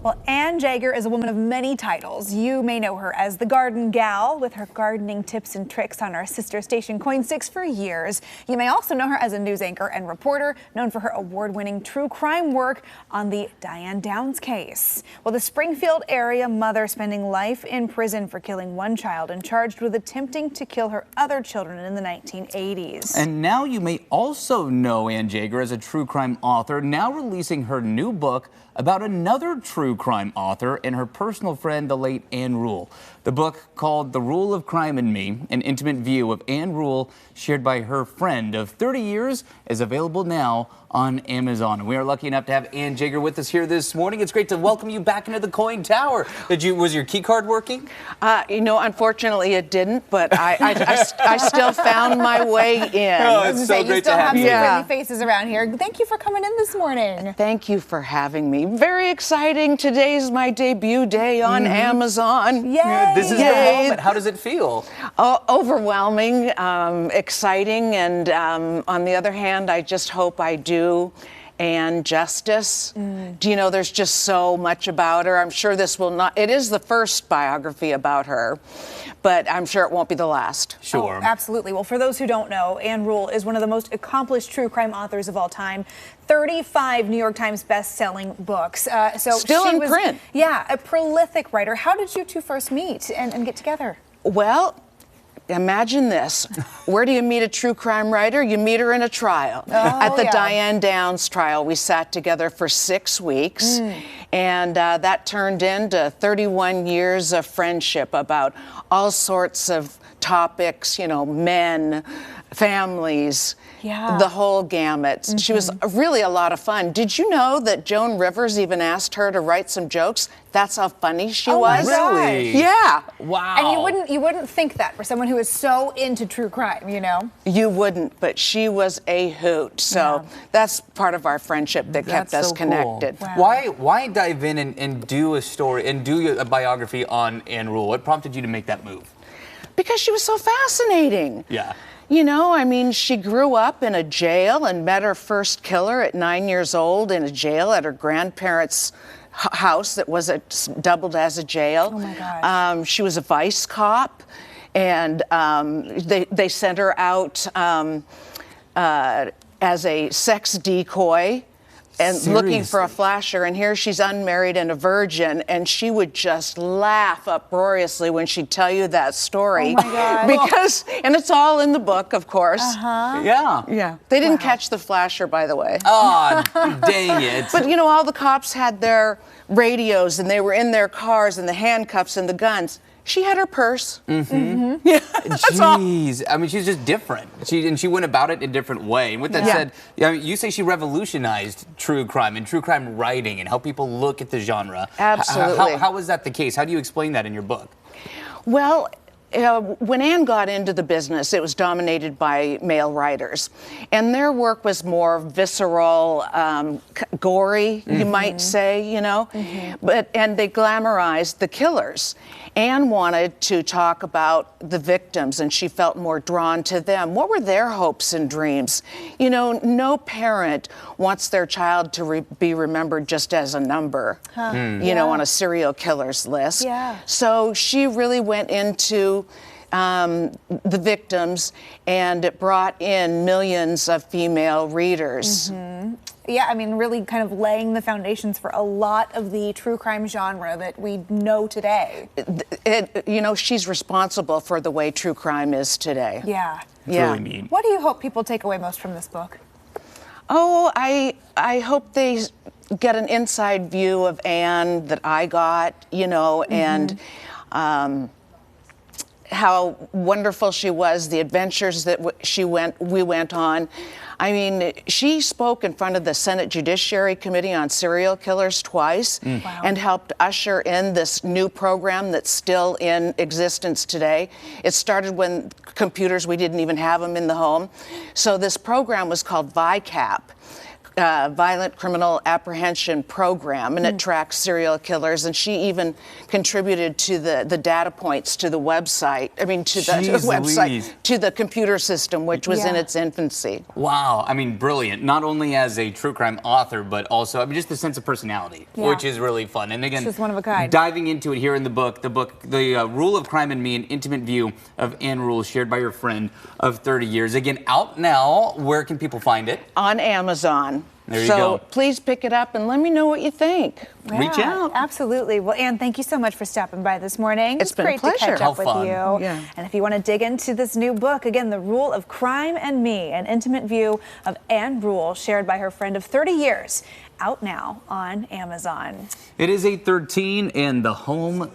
Well, Ann Jaeger is a woman of many titles. You may know her as the Garden Gal, with her gardening tips and tricks on our sister station KOIN 6 for years. You may also know her as a news anchor and reporter, known for her award-winning true crime work on the Diane Downs case. Well, the Springfield area mother spending life in prison for killing one child and charged with attempting to kill her other children in the 1980s. And now you may also know Ann Jaeger as a true crime author, now releasing her new book about another true crime author and her personal friend, the late Ann Rule. The book, called The Rule of Crime in Me, an intimate view of Ann Rule shared by her friend of 30 years, is available now on Amazon. And we are lucky enough to have Ann Jaeger with us here this morning. It's great to welcome you back into the KOIN Tower. Was your key card working? Unfortunately it didn't, but I still found my way in. Oh, it's so great to have you. You still have some friendly faces around here. Thank you for coming in this morning. Thank you for having me. Very exciting. Today's my debut day on Amazon. Yay! Yeah, this is the moment. How does it feel? Overwhelming, exciting, and on the other hand, I just hope I do Ann justice. Do you know, there's just so much about her. I'm sure this will not, it is the first biography about her, but I'm sure it won't be the last. Sure. Oh, absolutely. Well, for those who don't know, Ann Rule is one of the most accomplished true crime authors of all time. 35 New York Times best-selling books. Still in print. Yeah, a prolific writer. How did you two first meet and get together? Well, imagine this. Where do you meet a true crime writer? You meet her in a trial. At the Diane Downs trial, we sat together for 6 weeks, and that turned into 31 years of friendship about all sorts of topics, you know, men, families, the whole gamut. She was really a lot of fun. Did you know that Joan Rivers even asked her to write some jokes? That's how funny she was. Really? Yeah. Wow. And you wouldn't think that for someone who is so into true crime, you know? You wouldn't, but she was a hoot. So that's part of our friendship that kept us connected. Cool. Wow. Why dive in and do a story and do a biography on Ann Rule? What prompted you to make that move? Because she was so fascinating. Yeah. You know, I mean, she grew up in a jail and met her first killer at 9 years old in a jail at her grandparents' house that was doubled as a jail. Oh my gosh. She was a vice cop, and they sent her out as a sex decoy and looking for a flasher, and here she's unmarried and a virgin, and she would just laugh uproariously when she'd tell you that story. Oh my God. Because, and it's all in the book, of course. Yeah. They didn't catch the flasher, by the way. Oh, dang it. But you know, all the cops had their radios, and they were in their cars, and the handcuffs and the guns. She had her purse. Yeah. Jeez. I mean, she's just different. She went about it in a different way. And with that said, you say she revolutionized true crime and true crime writing and how people look at the genre. Absolutely. How is that the case? How do you explain that in your book? Well, when Ann got into the business, it was dominated by male writers, and their work was more visceral, gory, you might say, you know, and they glamorized the killers. Ann wanted to talk about the victims, and she felt more drawn to them. What were their hopes and dreams? You know, no parent wants their child to be remembered just as a number, you know, on a serial killer's list. So she really went into the victims, and it brought in millions of female readers. Yeah, I mean, really kind of laying the foundations for a lot of the true crime genre that we know today. You know, she's responsible for the way true crime is today. Yeah. Really neat. What do you hope people take away most from this book? Oh, I hope they get an inside view of Ann that I got, you know, and how wonderful she was, the adventures that we went on. I mean, she spoke in front of the Senate Judiciary Committee on Serial Killers twice and helped usher in this new program that's still in existence today. It started when computers, we didn't even have them in the home. So this program was called VICAP, violent criminal apprehension program, and it tracks serial killers. And she even contributed to the data points to the website. I mean, to the Jeez website, Louise. to the computer system, which was in Yeah. its infancy. Wow, I mean, brilliant. Not only as a true crime author, but also, I mean, just the sense of personality, Yeah. which is really fun. And again, She's one of a kind. diving into it here in the book, The Rule of Crime and Me, an intimate view of Anne Rule, shared by your friend of 30 years. Again, out now. Where can people find it? On Amazon. There you so go. please pick it up and let me know what you think. Reach Yeah, out. Absolutely. Well, Anne, thank you so much for stopping by this morning. It's been a great pleasure. to catch How up with fun. you. Yeah. And if you want to dig into this new book, again, The Rule of Crime and Me, an intimate view of Anne Rule, shared by her friend of 30 years, out now on Amazon. It is 8:13 and the home